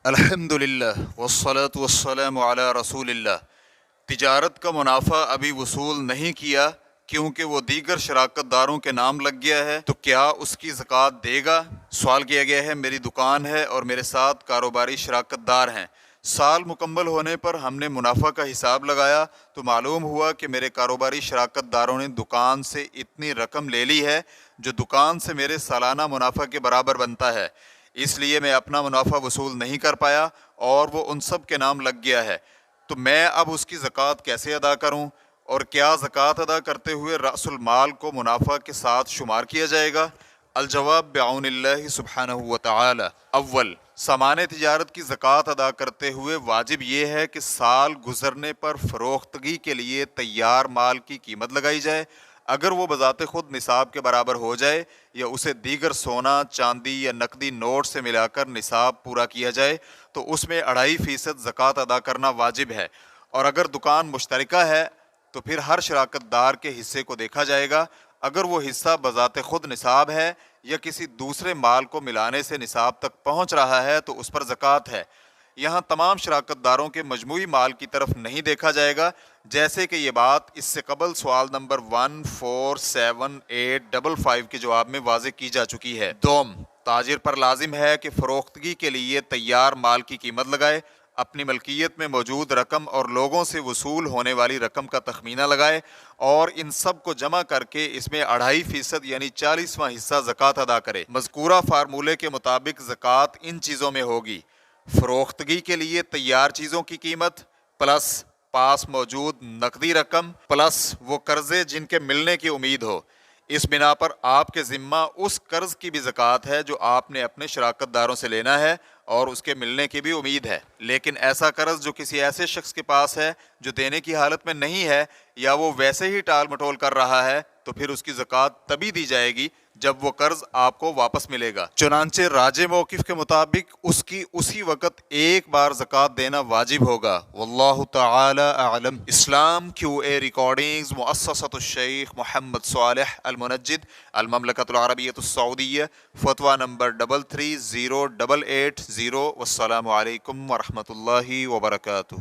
الحمدللہ والصلاة والسلام علی رسول اللہ۔ تجارت کا منافع ابھی وصول نہیں کیا کیونکہ وہ دیگر شراکت داروں کے نام لگ گیا ہے، تو کیا اس کی زکوٰۃ دے گا؟ سوال کیا گیا ہے۔ میری دکان ہے اور میرے ساتھ کاروباری شراکت دار ہیں۔ سال مکمل ہونے پر ہم نے منافع کا حساب لگایا تو معلوم ہوا کہ میرے کاروباری شراکت داروں نے دکان سے اتنی رقم لے لی ہے جو دکان سے میرے سالانہ منافع کے برابر بنتا ہے، اس لیے میں اپنا منافع وصول نہیں کر پایا اور وہ ان سب کے نام لگ گیا ہے۔ تو میں اب اس کی زکوٰۃ کیسے ادا کروں، اور کیا زکوٰۃ ادا کرتے ہوئے رأس المال کو منافع کے ساتھ شمار کیا جائے گا؟ الجواب بعون اللہ سبحانہ وتعالی۔ اول، سامان تجارت کی زکوٰۃ ادا کرتے ہوئے واجب یہ ہے کہ سال گزرنے پر فروختگی کے لیے تیار مال کی قیمت لگائی جائے۔ اگر وہ بذات خود نصاب کے برابر ہو جائے یا اسے دیگر سونا، چاندی یا نقدی نوٹ سے ملا کر نصاب پورا کیا جائے تو اس میں 2.5% زکوٰۃ ادا کرنا واجب ہے، اور اگر دکان مشترکہ ہے تو پھر ہر شراکت دار کے حصے کو دیکھا جائے گا۔ اگر وہ حصہ بذات خود نصاب ہے یا کسی دوسرے مال کو ملانے سے نصاب تک پہنچ رہا ہے تو اس پر زکوٰۃ ہے۔ یہاں تمام شراکت داروں کے مجموعی مال کی طرف نہیں دیکھا جائے گا، جیسے کہ یہ بات اس سے قبل سوال نمبر 14785 کے جواب میں واضح کی جا چکی ہے۔ دوم، تاجر پر لازم ہے کہ فروختگی کے لیے تیار مال کی قیمت لگائے، اپنی ملکیت میں موجود رقم اور لوگوں سے وصول ہونے والی رقم کا تخمینہ لگائے اور ان سب کو جمع کر کے اس میں 2.5% یعنی 40واں حصہ زکوٰۃ ادا کرے۔ مذکورہ فارمولے کے مطابق زکوٰۃ ان چیزوں میں ہوگی: فروختگی کے لیے تیار چیزوں کی قیمت پلس پاس موجود نقدی رقم پلس وہ قرضے جن کے ملنے کی امید ہو۔ اس بنا پر آپ کے ذمہ اس قرض کی بھی زکوٰۃ ہے جو آپ نے اپنے شراکت داروں سے لینا ہے اور اس کے ملنے کی بھی امید ہے، لیکن ایسا قرض جو کسی ایسے شخص کے پاس ہے جو دینے کی حالت میں نہیں ہے یا وہ ویسے ہی ٹال مٹول کر رہا ہے تو پھر اس کی زکوٰۃ تبھی دی جائے گی جب وہ قرض آپ کو واپس ملے گا۔ چنانچہ راجح موقف کے مطابق اس کی اسی وقت ایک بار زکوٰۃ دینا واجب ہوگا۔ واللہ تعالی اعلم۔ اسلام QA ریکارڈنگز، مؤسسۃ الشیخ محمد صالح المنجد، المملکۃ العربیۃ السعودیہ، فتویٰ نمبر 330880۔ والسلام علیکم ورحمۃ اللہ وبرکاتہ۔